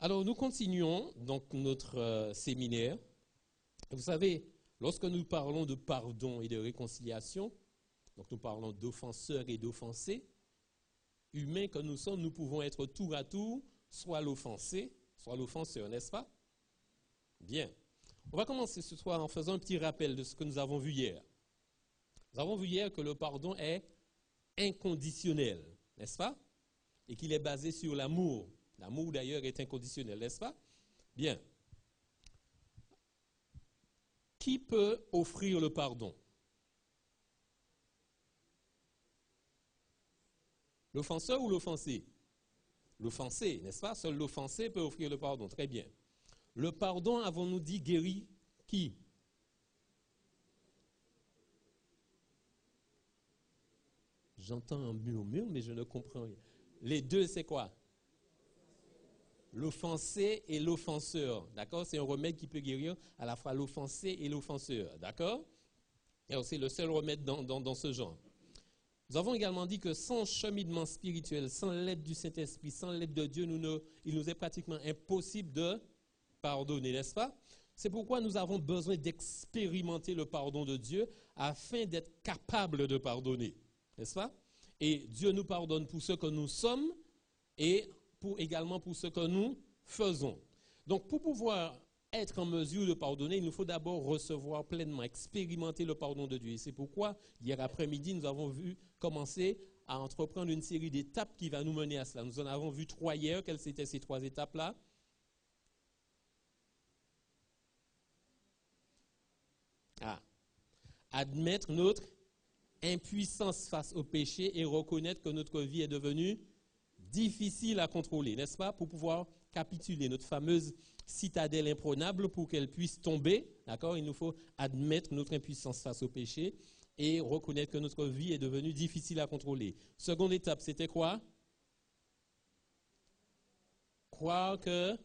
Alors, nous continuons donc notre séminaire. Vous savez, lorsque nous parlons de pardon et de réconciliation, donc nous parlons d'offenseurs et d'offensés, humains que nous sommes, nous pouvons être tour à tour, soit l'offensé, soit l'offenseur, n'est-ce pas? Bien. On va commencer ce soir en faisant un petit rappel de ce que nous avons vu hier. Nous avons vu hier que le pardon est inconditionnel, n'est-ce pas? Et qu'il est basé sur l'amour. L'amour d'ailleurs est inconditionnel, n'est-ce pas? Bien. Qui peut offrir le pardon? L'offenseur ou l'offensé? L'offensé, n'est-ce pas? Seul l'offensé peut offrir le pardon. Très bien. Le pardon, avons-nous dit, guérit qui? J'entends un murmure, mais je ne comprends rien. Les deux, c'est quoi? L'offensé et l'offenseur. D'accord? C'est un remède qui peut guérir à la fois l'offensé et l'offenseur. D'accord? Et c'est le seul remède dans ce genre. Nous avons également dit que sans cheminement spirituel, sans l'aide du Saint-Esprit, sans l'aide de Dieu, il nous est pratiquement impossible de pardonner, n'est-ce pas? C'est pourquoi nous avons besoin d'expérimenter le pardon de Dieu afin d'être capables de pardonner, n'est-ce pas? Et Dieu nous pardonne pour ce que nous sommes et également pour ce que nous faisons. Donc, pour pouvoir être en mesure de pardonner, il nous faut d'abord recevoir pleinement, expérimenter le pardon de Dieu. Et c'est pourquoi, hier après-midi, nous avons vu commencer à entreprendre une série d'étapes qui va nous mener à cela. Nous en avons vu 3 hier. Quelles étaient ces 3 étapes-là? Admettre notre impuissance face au péché et reconnaître que notre vie est devenue difficile à contrôler, n'est-ce pas? Pour pouvoir capituler notre fameuse citadelle imprenable pour qu'elle puisse tomber, d'accord? Il nous faut admettre notre impuissance face au péché et reconnaître que notre vie est devenue difficile à contrôler. Seconde étape, c'était quoi? Croire que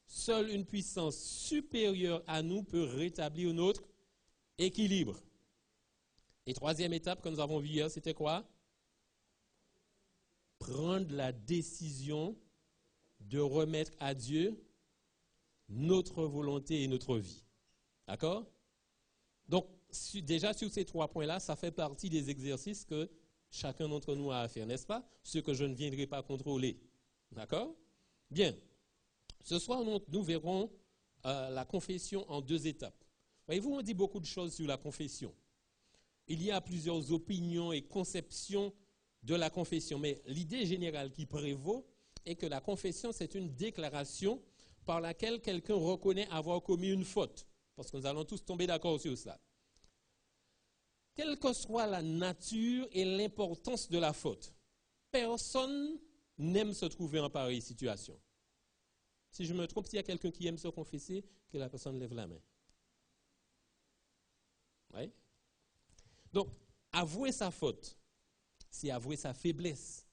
seule une puissance supérieure à nous peut rétablir notre équilibre. Et troisième étape que nous avons vue hier, c'était quoi? Prendre la décision de remettre à Dieu notre volonté et notre vie. D'accord? Donc, déjà sur ces 3 points-là, ça fait partie des exercices que chacun d'entre nous a à faire, n'est-ce pas? Ce que je ne viendrai pas contrôler. D'accord? Bien. Ce soir, nous verrons la confession en 2 étapes. Voyez-vous, on dit beaucoup de choses sur la confession. Il y a plusieurs opinions et conceptions de la confession, mais l'idée générale qui prévaut est que la confession, c'est une déclaration par laquelle quelqu'un reconnaît avoir commis une faute, parce que nous allons tous tomber d'accord sur cela. Quelle que soit la nature et l'importance de la faute, personne n'aime se trouver en pareille situation. Si je me trompe, s'il y a quelqu'un qui aime se confesser, que la personne lève la main. Oui? Donc, avouer sa faute, c'est avouer sa faiblesse.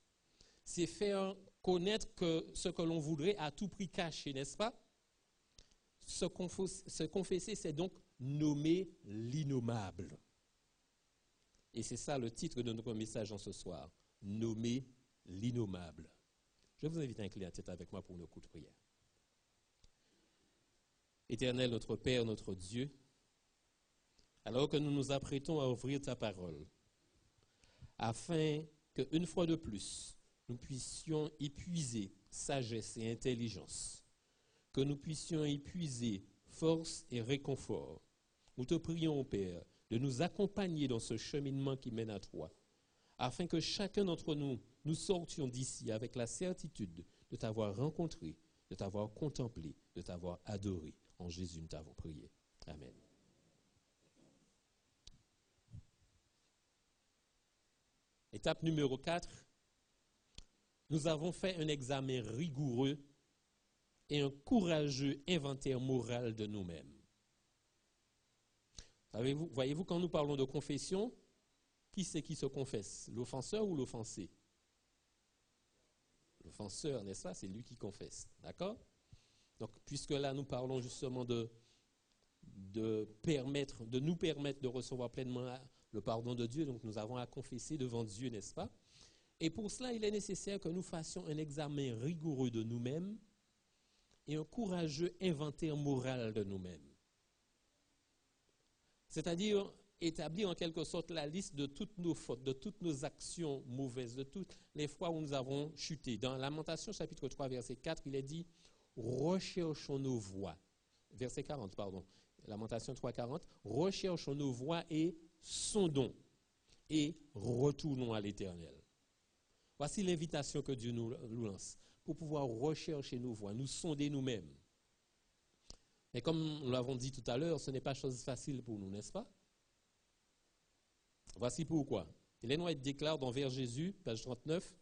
C'est faire connaître que ce que l'on voudrait à tout prix cacher, n'est-ce pas? Se confesser, c'est donc nommer l'innommable. Et c'est ça le titre de notre message en ce soir. Nommer l'innommable. Je vous invite à incliner la tête avec moi pour une coup de prière. Éternel, notre Père, notre Dieu, alors que nous nous apprêtons à ouvrir ta parole, afin qu'une fois de plus, nous puissions épuiser sagesse et intelligence, que nous puissions épuiser force et réconfort. Nous te prions, Père, de nous accompagner dans ce cheminement qui mène à toi, afin que chacun d'entre nous, nous sortions d'ici avec la certitude de t'avoir rencontré, de t'avoir contemplé, de t'avoir adoré. En Jésus, nous t'avons prié. Amen. Étape numéro 4, nous avons fait un examen rigoureux et un courageux inventaire moral de nous-mêmes. Voyez-vous, quand nous parlons de confession, qui c'est qui se confesse? L'offenseur ou l'offensé? L'offenseur, n'est-ce pas? C'est lui qui confesse. D'accord? Donc, puisque là, nous parlons justement de nous permettre de recevoir pleinement le pardon de Dieu, donc nous avons à confesser devant Dieu, n'est-ce pas? Et pour cela, il est nécessaire que nous fassions un examen rigoureux de nous-mêmes et un courageux inventaire moral de nous-mêmes. C'est-à-dire établir en quelque sorte la liste de toutes nos fautes, de toutes nos actions mauvaises, de toutes les fois où nous avons chuté. Dans Lamentation chapitre 3, verset 4, il est dit « Recherchons nos voies ». Verset 40, pardon. Lamentation 3, 40. « Recherchons nos voies et sondons et retournons à l'Éternel ». Voici l'invitation que Dieu nous lance pour pouvoir rechercher nos voies, nous sonder nous-mêmes. Mais comme nous l'avons dit tout à l'heure, ce n'est pas chose facile pour nous, n'est-ce pas? Voici pourquoi. Ellen White déclare dans Vers Jésus, page 39,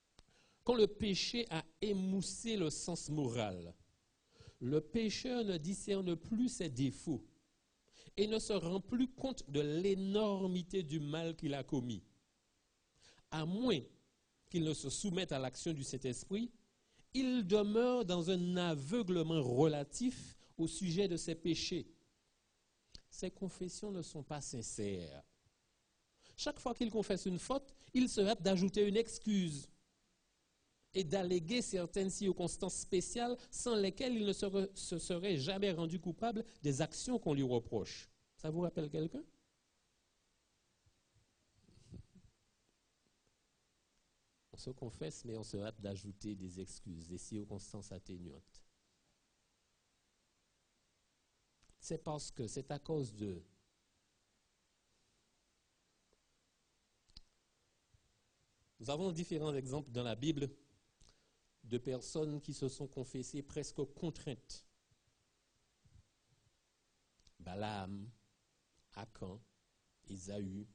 « Quand le péché a émoussé le sens moral, le pécheur ne discerne plus ses défauts et ne se rend plus compte de l'énormité du mal qu'il a commis. À moins qu'il ne se soumette à l'action du Saint-Esprit, il demeure dans un aveuglement relatif au sujet de ses péchés. Ses confessions ne sont pas sincères. Chaque fois qu'il confesse une faute, il se hâte d'ajouter une excuse et d'alléguer certaines circonstances spéciales sans lesquelles il ne se serait jamais rendu coupable des actions qu'on lui reproche. Ça vous rappelle quelqu'un? On se confesse, mais on se hâte d'ajouter des excuses, des circonstances atténuantes. C'est parce que c'est à cause de... Nous avons différents exemples dans la Bible de personnes qui se sont confessées presque contraintes. Balaam, Akan, Ésaü.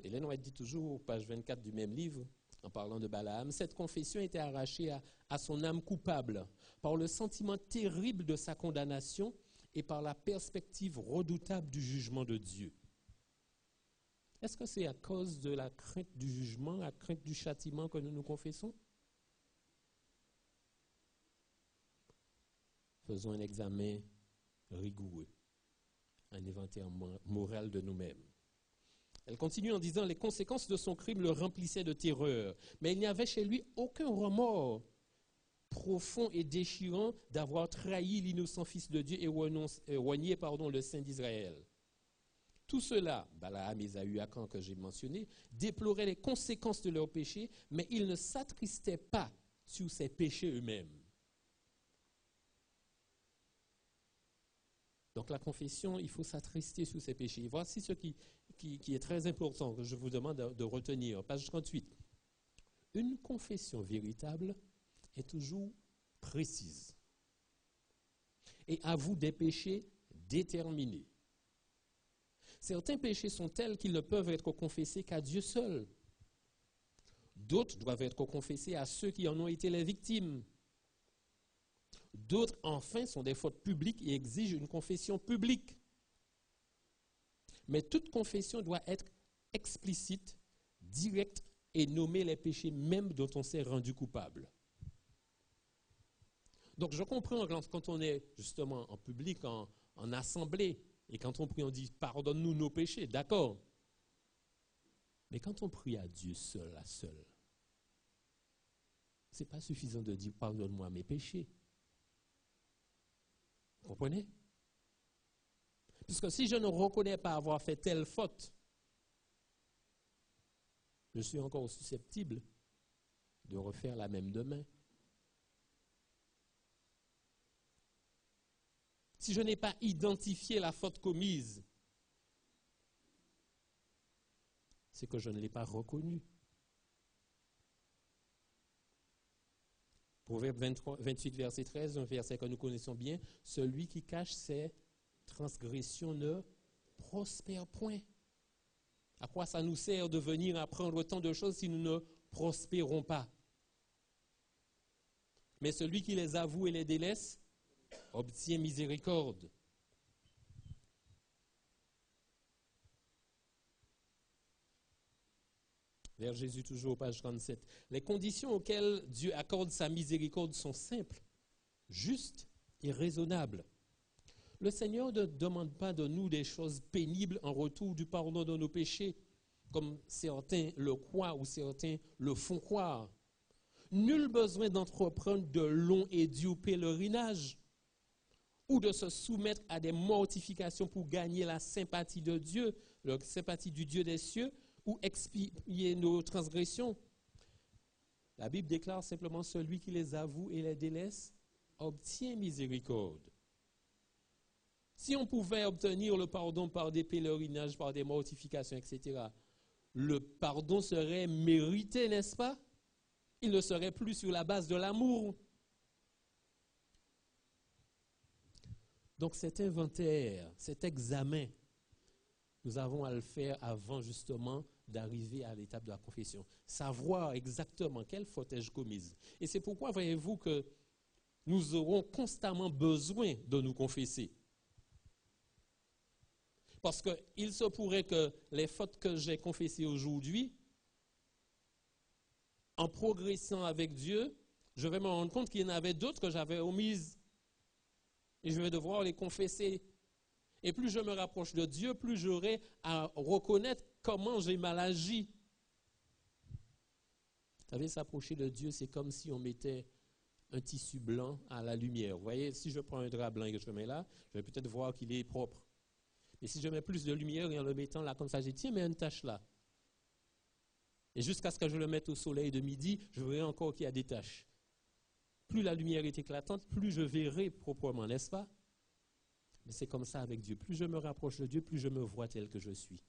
Ellen White dit toujours, page 24 du même livre, en parlant de Balaam, cette confession était arrachée à son âme coupable par le sentiment terrible de sa condamnation et par la perspective redoutable du jugement de Dieu. Est-ce que c'est à cause de la crainte du jugement, la crainte du châtiment que nous nous confessons? Faisons un examen rigoureux, un inventaire moral de nous-mêmes. Elle continue en disant « Les conséquences de son crime le remplissaient de terreur, mais il n'y avait chez lui aucun remords profond et déchirant d'avoir trahi l'innocent Fils de Dieu et renié le Saint d'Israël. Tout cela, Balaam, Ésaü, Akan que j'ai mentionné, déploraient les conséquences de leurs péchés, mais ils ne s'attristaient pas sur ces péchés eux-mêmes. » Donc la confession, il faut s'attrister sur ses péchés. Voici ce qui est très important, que je vous demande de retenir. Page 38. Une confession véritable est toujours précise et avoue des péchés déterminés. Certains péchés sont tels qu'ils ne peuvent être confessés qu'à Dieu seul. D'autres doivent être confessés à ceux qui en ont été les victimes. D'autres, enfin, sont des fautes publiques et exigent une confession publique. Mais toute confession doit être explicite, directe et nommer les péchés même dont on s'est rendu coupable. Donc je comprends quand on est justement en public, en assemblée, et quand on prie, on dit « pardonne-nous nos péchés », d'accord. Mais quand on prie à Dieu seul, la seule, ce n'est pas suffisant de dire « pardonne-moi mes péchés ». Vous comprenez? Puisque si je ne reconnais pas avoir fait telle faute, je suis encore susceptible de refaire la même demain. Si je n'ai pas identifié la faute commise, c'est que je ne l'ai pas reconnue. Proverbe 28, verset 13, un verset que nous connaissons bien, « Celui qui cache ses transgressions ne prospère point. » À quoi ça nous sert de venir apprendre autant de choses si nous ne prospérons pas? Mais celui qui les avoue et les délaisse obtient miséricorde. Vers Jésus toujours, page 37. Les conditions auxquelles Dieu accorde sa miséricorde sont simples, justes et raisonnables. Le Seigneur ne demande pas de nous des choses pénibles en retour du pardon de nos péchés, comme certains le croient ou certains le font croire. Nul besoin d'entreprendre de longs et durs pèlerinages ou de se soumettre à des mortifications pour gagner la sympathie de Dieu, la sympathie du Dieu des cieux, ou expier nos transgressions. La Bible déclare simplement celui qui les avoue et les délaisse obtient miséricorde. Si on pouvait obtenir le pardon par des pèlerinages, par des mortifications, etc., le pardon serait mérité, n'est-ce pas? Il ne serait plus sur la base de l'amour. Donc cet inventaire, cet examen, nous avons à le faire avant justement d'arriver à l'étape de la confession. Savoir exactement quelle faute ai-je commise. Et c'est pourquoi, voyez-vous, que nous aurons constamment besoin de nous confesser. Parce qu'il se pourrait que les fautes que j'ai confessées aujourd'hui, en progressant avec Dieu, je vais me rendre compte qu'il y en avait d'autres que j'avais omises. Et je vais devoir les confesser. Et plus je me rapproche de Dieu, plus j'aurai à reconnaître comment j'ai mal agi. Vous savez, s'approcher de Dieu, c'est comme si on mettait un tissu blanc à la lumière. Vous voyez, si je prends un drap blanc et que je le mets là, je vais peut-être voir qu'il est propre. Et si je mets plus de lumière et en le mettant là comme ça, je dis, tiens, mets une tache là. Et jusqu'à ce que je le mette au soleil de midi, je verrai encore qu'il y a des taches. Plus la lumière est éclatante, plus je verrai proprement, n'est-ce pas? Mais c'est comme ça avec Dieu. Plus je me rapproche de Dieu, plus je me vois tel que je suis.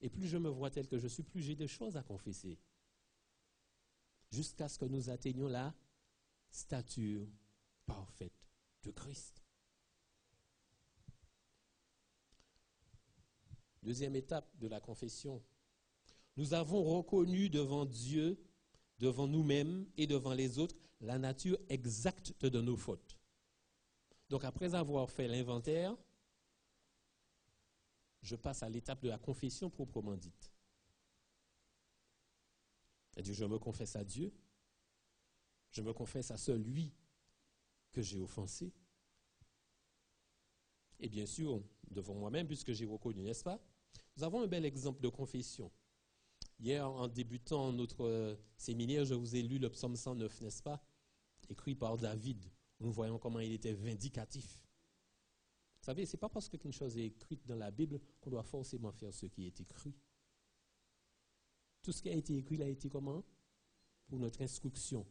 Et plus je me vois tel que je suis, plus j'ai des choses à confesser. Jusqu'à ce que nous atteignions la stature parfaite de Christ. Deuxième étape de la confession. Nous avons reconnu devant Dieu, devant nous-mêmes et devant les autres, la nature exacte de nos fautes. Donc après avoir fait l'inventaire, je passe à l'étape de la confession proprement dite. C'est-à-dire, je me confesse à Dieu, je me confesse à celui que j'ai offensé, et bien sûr, devant moi-même, puisque j'ai reconnu, n'est-ce pas? Nous avons un bel exemple de confession. Hier, en débutant notre séminaire, je vous ai lu le psaume 109, n'est-ce pas? Écrit par David. Nous voyons comment il était vindicatif. Vous savez, ce n'est pas parce qu'une chose est écrite dans la Bible qu'on doit forcément faire ce qui est écrit. Tout ce qui a été écrit, il a été comment? Pour notre instruction.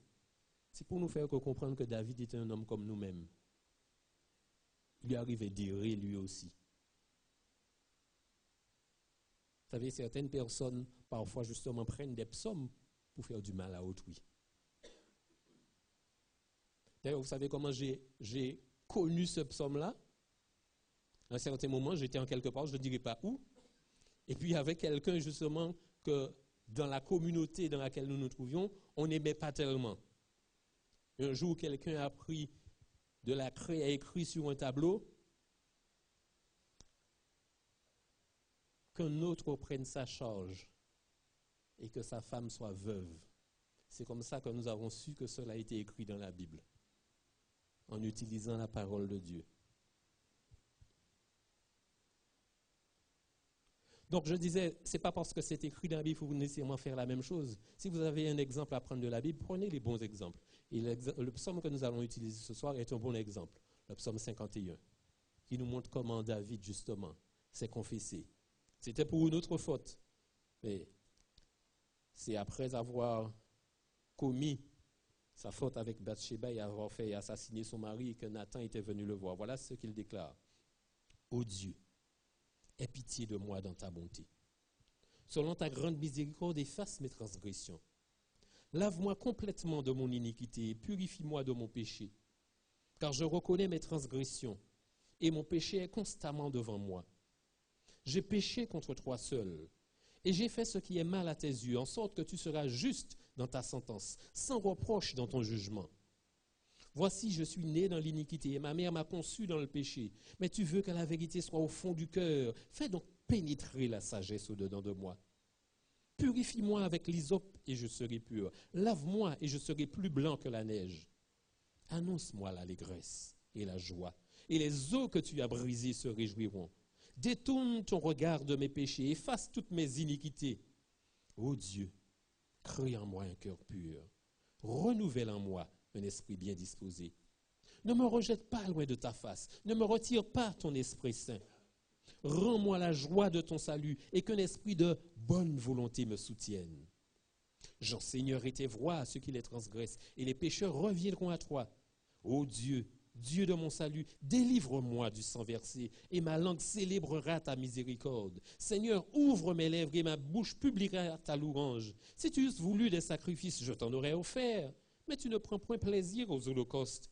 C'est pour nous faire comprendre que David était un homme comme nous-mêmes. Il lui arrivait d'errer lui aussi. Vous savez, certaines personnes, parfois justement, prennent des psaumes pour faire du mal à autrui. D'ailleurs, vous savez comment j'ai connu ce psaume-là? À un certain moment, j'étais en quelque part, je ne dirai pas où, et puis il y avait quelqu'un justement que dans la communauté dans laquelle nous nous trouvions, on n'aimait pas tellement. Un jour, quelqu'un a pris de la craie, a écrit sur un tableau qu'un autre prenne sa charge et que sa femme soit veuve. C'est comme ça que nous avons su que cela a été écrit dans la Bible, en utilisant la parole de Dieu. Donc je disais, ce n'est pas parce que c'est écrit dans la Bible qu'il faut nécessairement faire la même chose. Si vous avez un exemple à prendre de la Bible, prenez les bons exemples. Et le psaume que nous allons utiliser ce soir est un bon exemple, le psaume 51, qui nous montre comment David, justement, s'est confessé. C'était pour une autre faute, mais c'est après avoir commis sa faute avec Bathsheba et avoir fait assassiner son mari que Nathan était venu le voir. Voilà ce qu'il déclare. Ô Dieu, aie pitié de moi dans ta bonté. Selon ta grande miséricorde, efface mes transgressions. Lave-moi complètement de mon iniquité et purifie-moi de mon péché. Car je reconnais mes transgressions et mon péché est constamment devant moi. J'ai péché contre toi seul et j'ai fait ce qui est mal à tes yeux, en sorte que tu seras juste dans ta sentence, sans reproche dans ton jugement. Voici, je suis né dans l'iniquité et ma mère m'a conçu dans le péché. Mais tu veux que la vérité soit au fond du cœur. Fais donc pénétrer la sagesse au-dedans de moi. Purifie-moi avec l'hysope et je serai pur. Lave-moi et je serai plus blanc que la neige. Annonce-moi l'allégresse et la joie, et les eaux que tu as brisées se réjouiront. Détourne ton regard de mes péchés, efface toutes mes iniquités. Ô Dieu, crée en moi un cœur pur. renouvelle en moi un esprit bien disposé. Ne me rejette pas loin de ta face, ne me retire pas ton Esprit Saint. Rends-moi la joie de ton salut et qu'un esprit de bonne volonté me soutienne. J'enseignerai tes voies à ceux qui les transgressent et les pécheurs reviendront à toi. Ô Dieu, Dieu de mon salut, délivre-moi du sang versé et ma langue célébrera ta miséricorde. Seigneur, ouvre mes lèvres et ma bouche publiera ta louange. Si tu eusses voulu des sacrifices, je t'en aurais offert, mais tu ne prends point plaisir aux holocaustes.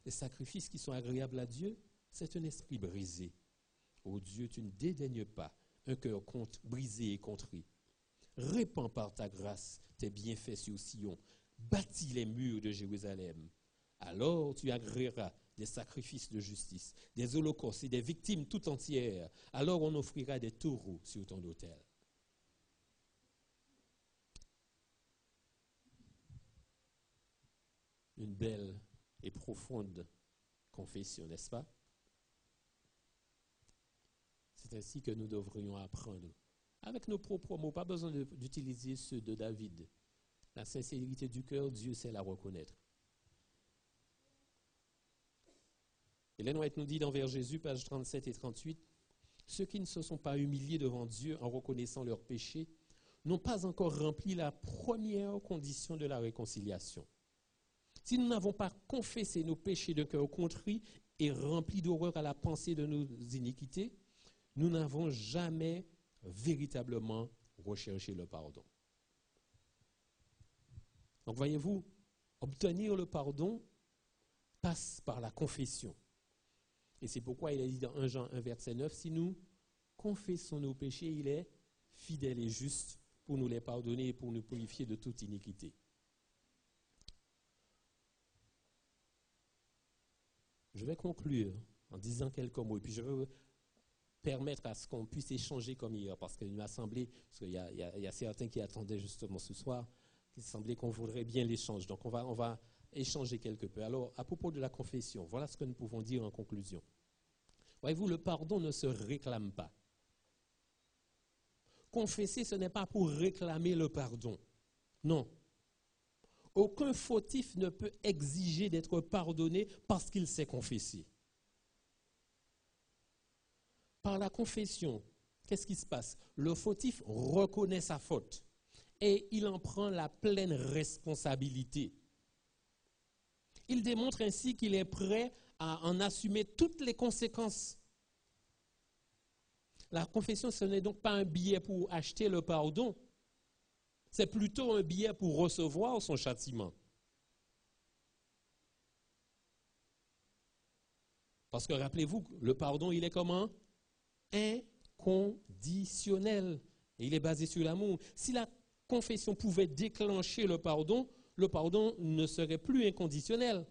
Les sacrifices qui sont agréables à Dieu, c'est un esprit brisé. Ô Dieu, tu ne dédaignes pas un cœur brisé et contrit. Répands par ta grâce tes bienfaits sur Sion. Bâtis les murs de Jérusalem. Alors tu agréeras des sacrifices de justice, des holocaustes et des victimes tout entières. Alors on offrira des taureaux sur ton autel. Une belle et profonde confession, n'est-ce pas? C'est ainsi que nous devrions apprendre. Avec nos propres mots, pas besoin d'utiliser ceux de David. La sincérité du cœur, Dieu sait la reconnaître. Ellen White nous dit dans Vers Jésus, pages 37 et 38, « Ceux qui ne se sont pas humiliés devant Dieu en reconnaissant leurs péchés n'ont pas encore rempli la première condition de la réconciliation. Si nous n'avons pas confessé nos péchés de cœur contrit et rempli d'horreur à la pensée de nos iniquités, nous n'avons jamais véritablement recherché le pardon. » Donc voyez-vous, obtenir le pardon passe par la confession. Et c'est pourquoi il est dit dans 1 Jean 1, verset 9, « Si nous confessons nos péchés, il est fidèle et juste pour nous les pardonner et pour nous purifier de toute iniquité. » Je vais conclure en disant quelques mots, et puis je vais permettre à ce qu'on puisse échanger comme hier, parce qu'il m'a semblé, parce qu'il y a certains qui attendaient justement ce soir, qu'il semblait qu'on voudrait bien l'échange. Donc on va échanger quelque peu. Alors, à propos de la confession, voilà ce que nous pouvons dire en conclusion. Voyez-vous, le pardon ne se réclame pas. Confesser, ce n'est pas pour réclamer le pardon. Non. Aucun fautif ne peut exiger d'être pardonné parce qu'il s'est confessé. Par la confession, qu'est-ce qui se passe? Le fautif reconnaît sa faute et il en prend la pleine responsabilité. Il démontre ainsi qu'il est prêt à en assumer toutes les conséquences. La confession, ce n'est donc pas un billet pour acheter le pardon, c'est plutôt un billet pour recevoir son châtiment. Parce que rappelez-vous, le pardon, il est comment? Inconditionnel. Et il est basé sur l'amour. Si la confession pouvait déclencher le pardon ne serait plus inconditionnel.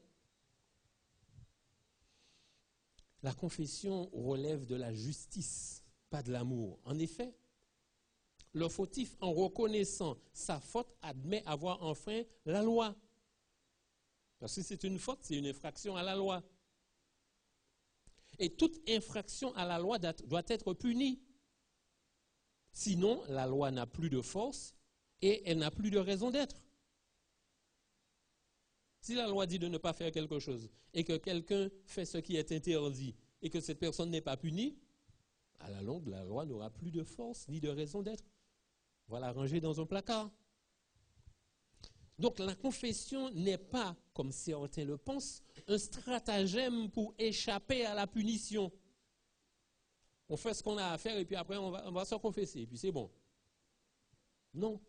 La confession relève de la justice, pas de l'amour. En effet, le fautif, en reconnaissant sa faute, admet avoir enfreint la loi. Parce que c'est une faute, c'est une infraction à la loi. Et toute infraction à la loi doit être punie. Sinon, la loi n'a plus de force et elle n'a plus de raison d'être. Si la loi dit de ne pas faire quelque chose et que quelqu'un fait ce qui est interdit et que cette personne n'est pas punie, à la longue, la loi n'aura plus de force ni de raison d'être. On va la ranger dans un placard. Donc la confession n'est pas, comme certains le pensent, un stratagème pour échapper à la punition. On fait ce qu'on a à faire et puis après on va se confesser et puis c'est bon. Non.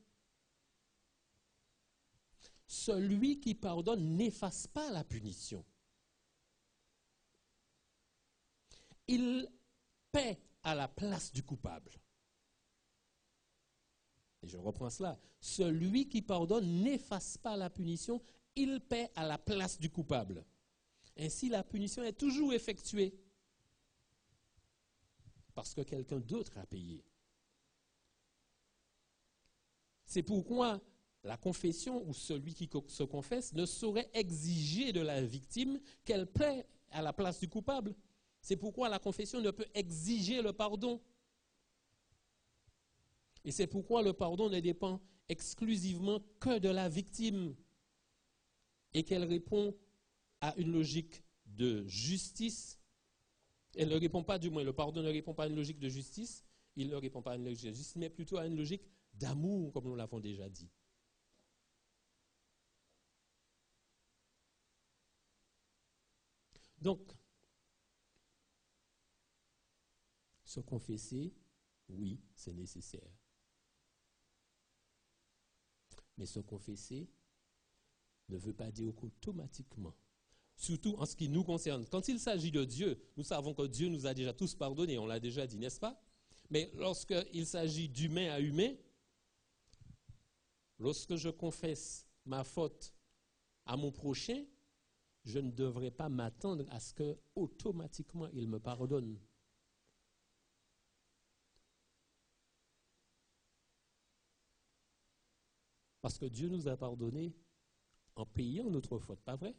Celui qui pardonne n'efface pas la punition. Il paie à la place du coupable. Et je reprends cela. Celui qui pardonne n'efface pas la punition, il paie à la place du coupable. Ainsi, la punition est toujours effectuée parce que quelqu'un d'autre a payé. C'est pourquoi la confession ou celui qui se confesse ne saurait exiger de la victime qu'elle paie à la place du coupable. C'est pourquoi la confession ne peut exiger le pardon. Et c'est pourquoi le pardon ne dépend exclusivement que de la victime. et qu'elle répond à une logique de justice, elle ne répond pas, du moins le pardon ne répond pas à une logique de justice, il ne répond pas à une logique de justice, mais plutôt à une logique d'amour, comme nous l'avons déjà dit. Donc, se confesser, oui, c'est nécessaire. Mais se confesser ne veut pas dire qu'automatiquement, surtout en ce qui nous concerne. Quand il s'agit de Dieu, nous savons que Dieu nous a déjà tous pardonnés, on l'a déjà dit, n'est-ce pas? Mais lorsqu'il s'agit d'humain à humain, lorsque je confesse ma faute à mon prochain, je ne devrais pas m'attendre à ce que automatiquement il me pardonne. Parce que Dieu nous a pardonné en payant notre faute, pas vrai?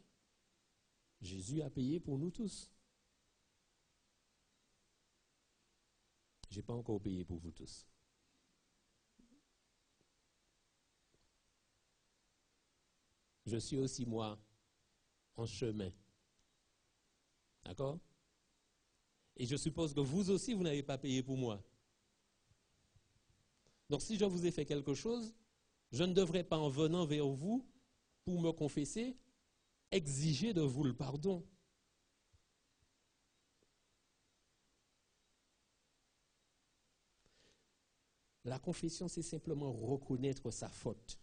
Jésus a payé pour nous tous. Je n'ai pas encore payé pour vous tous. Je suis aussi, moi, en chemin. D'accord? Et je suppose que vous aussi, vous n'avez pas payé pour moi. Donc, si je vous ai fait quelque chose, je ne devrais pas, en venant vers vous, pour me confesser, exiger de vous le pardon. La confession, c'est simplement reconnaître sa faute,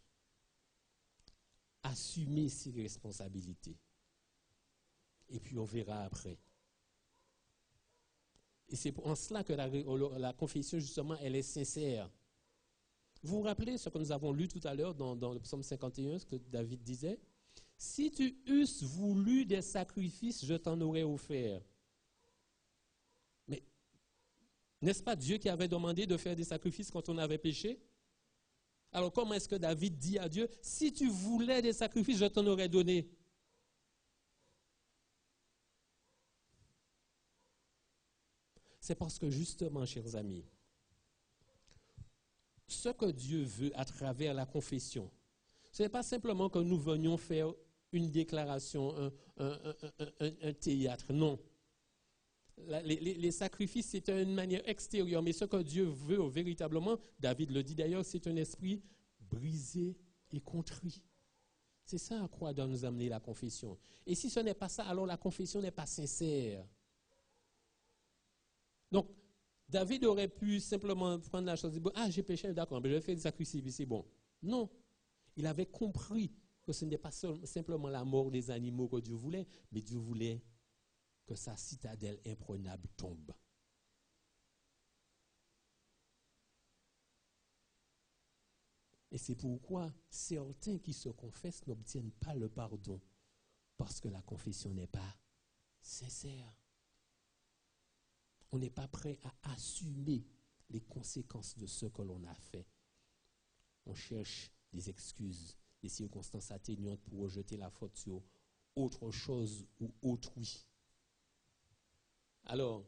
assumer ses responsabilités. Et puis on verra après. Et c'est en cela que la confession, justement, elle est sincère. Vous vous rappelez ce que nous avons lu tout à l'heure dans le psaume 51, ce que David disait? « Si tu eusses voulu des sacrifices, je t'en aurais offert. » Mais n'est-ce pas Dieu qui avait demandé de faire des sacrifices quand on avait péché? Alors comment est-ce que David dit à Dieu, « Si tu voulais des sacrifices, je t'en aurais donné. » C'est parce que justement, chers amis, ce que Dieu veut à travers la confession, ce n'est pas simplement que nous venions faire une déclaration, un théâtre, non. Les sacrifices, c'est une manière extérieure, mais ce que Dieu veut véritablement, David le dit d'ailleurs, c'est un esprit brisé et contrit. C'est ça à quoi doit nous amener la confession. Et si ce n'est pas ça, alors la confession n'est pas sincère. Donc, David aurait pu simplement prendre la chose et dire, ah, j'ai péché, d'accord, mais je vais faire des sacrifices, c'est bon. Non, il avait compris que ce n'était pas simplement la mort des animaux que Dieu voulait, mais Dieu voulait que sa citadelle imprenable tombe. Et c'est pourquoi certains qui se confessent n'obtiennent pas le pardon, parce que la confession n'est pas sincère. On n'est pas prêt à assumer les conséquences de ce que l'on a fait. On cherche des excuses, des circonstances atténuantes pour rejeter la faute sur autre chose ou autrui. Alors,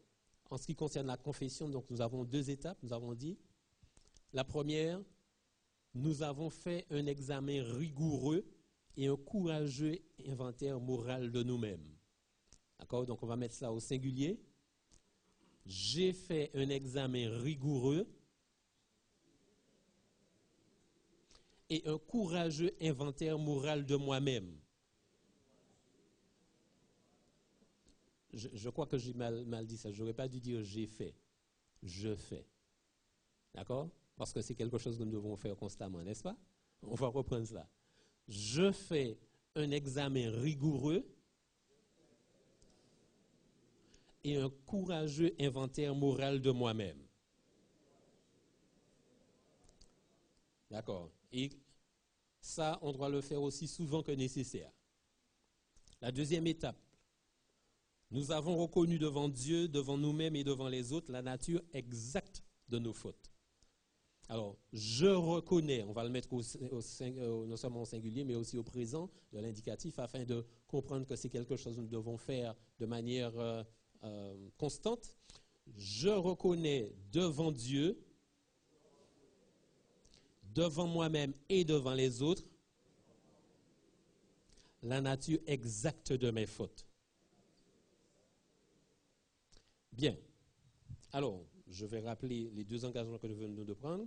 en ce qui concerne la confession, donc nous avons deux étapes, nous avons dit. La première, nous avons fait un examen rigoureux et un courageux inventaire moral de nous-mêmes. D'accord? Donc on va mettre ça au singulier. J'ai fait un examen rigoureux et un courageux inventaire moral de moi-même. Je crois que j'ai mal dit ça. Je n'aurais pas dû dire j'ai fait. Je fais. D'accord? Parce que c'est quelque chose que nous devons faire constamment, n'est-ce pas? On va reprendre cela. Je fais un examen rigoureux et un courageux inventaire moral de moi-même. D'accord? Et ça, on doit le faire aussi souvent que nécessaire. La deuxième étape, nous avons reconnu devant Dieu, devant nous-mêmes et devant les autres la nature exacte de nos fautes. Alors, je reconnais, on va le mettre non seulement au singulier, mais aussi au présent de l'indicatif, afin de comprendre que c'est quelque chose que nous devons faire de manière constante. Je reconnais devant Dieu, devant moi-même et devant les autres, la nature exacte de mes fautes. Bien. Alors, je vais rappeler les deux engagements que nous venons de prendre.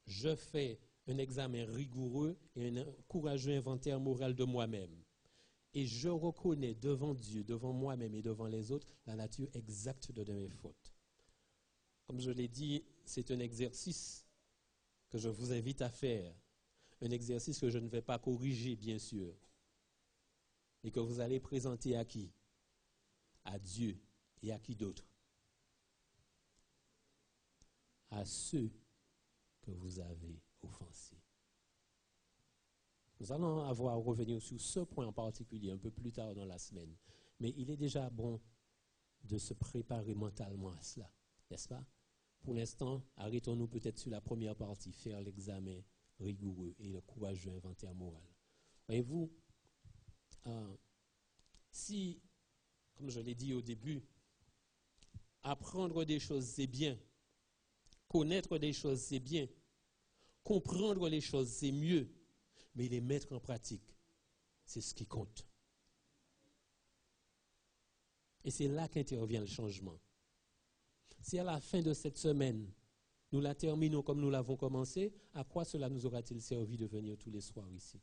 Je fais un examen rigoureux et un courageux inventaire moral de moi-même. Et je reconnais devant Dieu, devant moi-même et devant les autres, la nature exacte de mes fautes. Comme je l'ai dit, c'est un exercice que je vous invite à faire. Un exercice que je ne vais pas corriger, bien sûr. Et que vous allez présenter à qui? À Dieu et à qui d'autre? À ceux que vous avez offensés. Nous allons avoir à revenir sur ce point en particulier un peu plus tard dans la semaine. Mais il est déjà bon de se préparer mentalement à cela, n'est-ce pas? Pour l'instant, arrêtons-nous peut-être sur la première partie, faire l'examen rigoureux et le courageux inventaire moral. Voyez-vous, si, comme je l'ai dit au début, apprendre des choses c'est bien, connaître des choses c'est bien, comprendre les choses c'est mieux, mais les mettre en pratique, c'est ce qui compte. Et c'est là qu'intervient le changement. Si à la fin de cette semaine, nous la terminons comme nous l'avons commencé, à quoi cela nous aura-t-il servi de venir tous les soirs ici?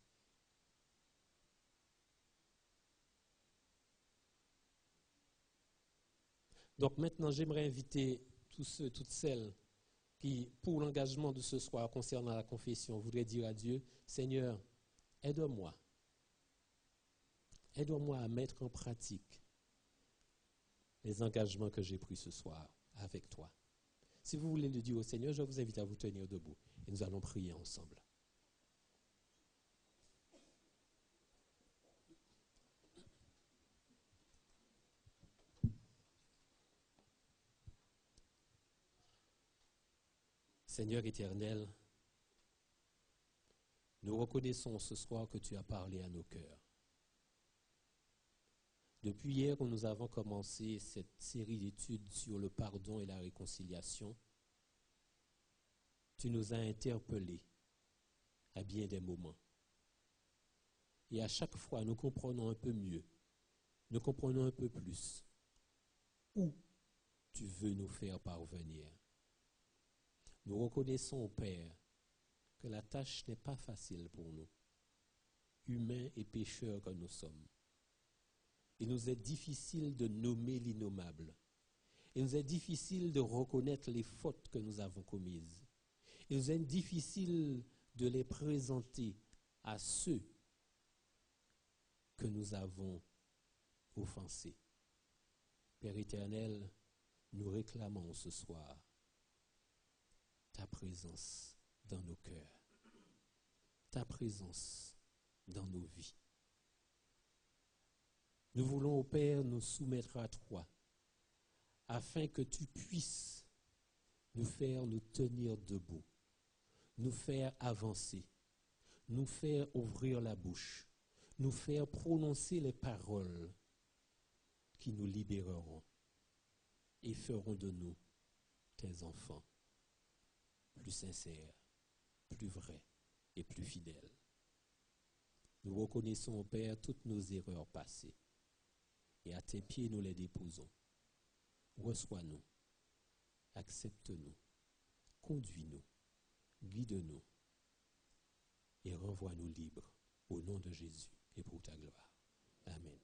Donc maintenant, j'aimerais inviter tous ceux, toutes celles qui, pour l'engagement de ce soir concernant la confession, voudraient dire à Dieu, Seigneur, aide-moi. Aide-moi à mettre en pratique les engagements que j'ai pris ce soir avec toi. Si vous voulez le dire au Seigneur, je vous invite à vous tenir debout et nous allons prier ensemble. Seigneur éternel, nous reconnaissons ce soir que tu as parlé à nos cœurs. Depuis hier où nous avons commencé cette série d'études sur le pardon et la réconciliation, tu nous as interpellés à bien des moments. Et à chaque fois, nous comprenons un peu mieux, nous comprenons un peu plus où tu veux nous faire parvenir. Nous reconnaissons, Père, que la tâche n'est pas facile pour nous, humains et pécheurs que nous sommes. Il nous est difficile de nommer l'innommable. Il nous est difficile de reconnaître les fautes que nous avons commises. Il nous est difficile de les présenter à ceux que nous avons offensés. Père éternel, nous réclamons ce soir ta présence dans nos cœurs, ta présence dans nos vies. Nous voulons, ô Père, nous soumettre à toi, afin que tu puisses nous faire nous tenir debout, nous faire avancer, nous faire ouvrir la bouche, nous faire prononcer les paroles qui nous libéreront et feront de nous tes enfants plus sincères, plus vrais et plus fidèles. Nous reconnaissons, ô Père, toutes nos erreurs passées et à tes pieds nous les déposons. Reçois-nous, accepte-nous, conduis-nous, guide-nous et renvoie-nous libres au nom de Jésus et pour ta gloire. Amen.